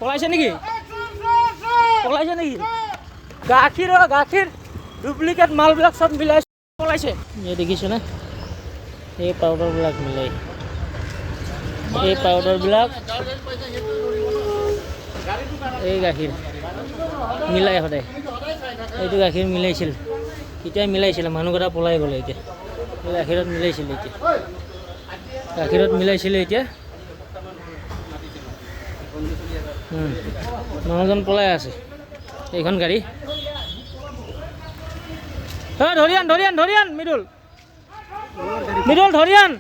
পলাইছে নেকি গাখীৰ ডুপ্লিকেট মালবিলাক চব মিলাই পলাইছে। এই দেখিছেনে এই পাউডাৰবিলাক মিলাই এই পাউডাৰবিলাক এই গাখীৰ মিলাই সদায় এইটো গাখীৰ মিলাইছিল এতিয়া মিলাইছিলে মানুহকেইটা পলাই গ'লে এতিয়া এই গাখীৰত মিলাইছিলে এতিয়া মানুহজন পলাই আছে এইখন গাড়ী ধৰিয়ান মৃদুল ধৰিয়ান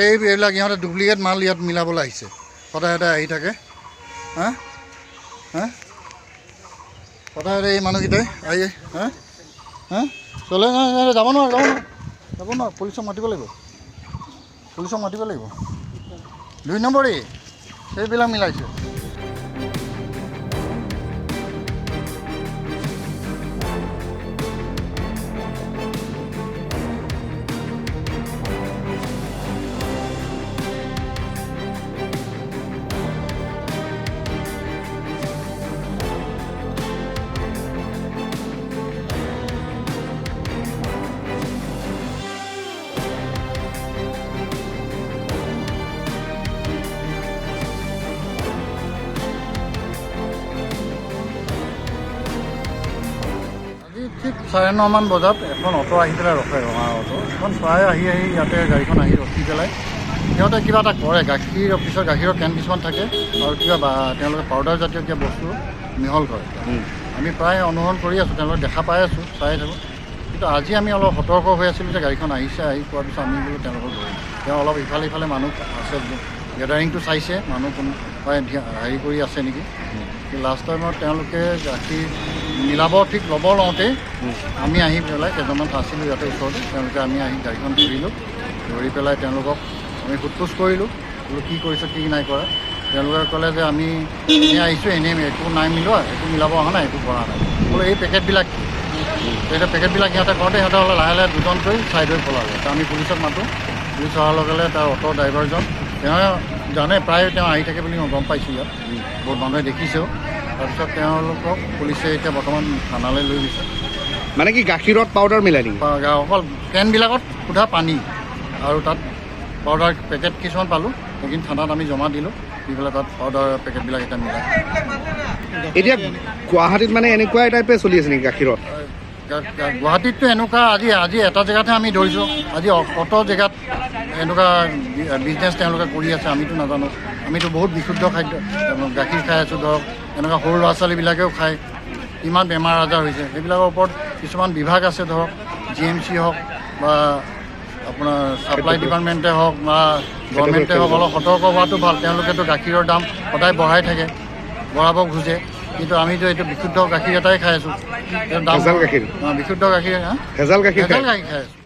এইবিলাক ইহঁতে ডুপ্লিকেট মাল ইয়াত মিলাবলৈ আহিছে সদায় সদায় আহি থাকে সদায় এই মানুহকেইটাই আহি চলে যাব নোৱাৰে পুলিচক মাতিব লাগিব 2 নম্বৰী সেইবিলাক মিলাইছে। ঠিক 9:30 বজাত এখন অটো আহি পেলাই ৰখে ৰঙা অটো এখন প্ৰায় আহি ইয়াতে গাড়ীখন আহি ৰখি পেলাই সিহঁতে কিবা এটা কৰে গাখীৰ অফিচৰ গাখীৰৰ কেন কিছুমান থাকে আৰু কিবা তেওঁলোকে পাউডাৰ জাতীয় কিবা বস্তু মিহল কৰে। আমি প্ৰায় অনুসৰণ কৰি আছোঁ তেওঁলোকে দেখা পাই আছোঁ চাই থাকোঁ কিন্তু আজি আমি অলপ সতৰ্ক হৈ আছিলোঁ যে গাড়ীখন আহিছে আহি পোৱাৰ পিছত আমি বোলো তেওঁলোকক ধৰিম তেওঁ অলপ ইফালে মানুহ আছে গেডাৰিংটো চাইছে মানুহ কোনোবাই হেৰি কৰি আছে নেকি লাষ্ট টাইমত তেওঁলোকে গাখীৰ মিলাব ঠিক ল'ব লওঁতেই আমি আহি পেলাই কেইজনমান আছিলোঁ ইয়াতে ওচৰতে তেওঁলোকে আমি আহি গাড়ীখন ধৰি পেলাই তেওঁলোকক আমি সোধপোছ কৰিলোঁ বোলো কি কৰিছে কি নাই কৰা তেওঁলোকে ক'লে যে আমি এনেই আহিছোঁ এনেই একো নাই মিলোৱা একো মিলাব অহা নাই একো কৰা নাই বোলো এই পেকেটবিলাক কি এতিয়া পেকেটবিলাক সিহঁতে কৰোঁতে সিহঁতে হ'লে লাহে দুজনকৈ চাইড হৈ পলালে ত' আমি পুলিচক মাতোঁ পুলিচ অহাৰ লগে লগে তাৰ অটো ড্ৰাইভাৰজন তেওঁ জানে প্ৰায় তেওঁ আহি থাকে বুলি মই গম পাইছোঁ ইয়াত বহুত মানুহে দেখিছেও তাৰপিছত তেওঁলোকক পুলিচে এতিয়া বৰ্তমান থানালৈ লৈ গৈছে। মানে কি গাখীৰত পাউডাৰ মিলাই নেকি? অকল কেনবিলাকত সোধা পানী আৰু তাত পাউডাৰ পেকেট কিছুমান পালোঁ সেইখিনি থানাত আমি জমা দিলোঁ দি পেলাই তাত পাউডাৰ পেকেটবিলাক এতিয়া মিলাই এতিয়া গুৱাহাটীত মানে এনেকুৱা টাইপে চলি আছে নেকি গাখীৰত? গুৱাহাটীততো এনেকুৱা আজি এটা জেগাতহে আমি ধৰিছোঁ আজি কত জেগাত এনেকুৱা বিজনেছ তেওঁলোকে কৰি আছে আমিতো নাজানো আমিতো বহুত বিশুদ্ধ খাদ্য গাখীৰ খাই আছোঁ ধৰক এনেকুৱা সৰু ল'ৰা ছোৱালীবিলাকেও খায় কিমান বেমাৰ আজাৰ হৈছে সেইবিলাকৰ ওপৰত কিছুমান বিভাগ আছে ধৰক GMC হওক বা আপোনাৰ ছাপ্লাই ডিপাৰ্টমেণ্টে হওক বা গভৰ্ণমেণ্টে হওক অলপ সতৰ্ক হোৱাটো ভাল তেওঁলোকেতো গাখীৰৰ দাম সদায় বঢ়াই থাকে বঢ়াব খোজে কিন্তু আমিতো এইটো বিশুদ্ধ গাখীৰ এটাই খাই আছোঁ ভেজাল গাখীৰ বিশুদ্ধ গাখীৰ ভেজাল গাখীৰ খাই আছোঁ।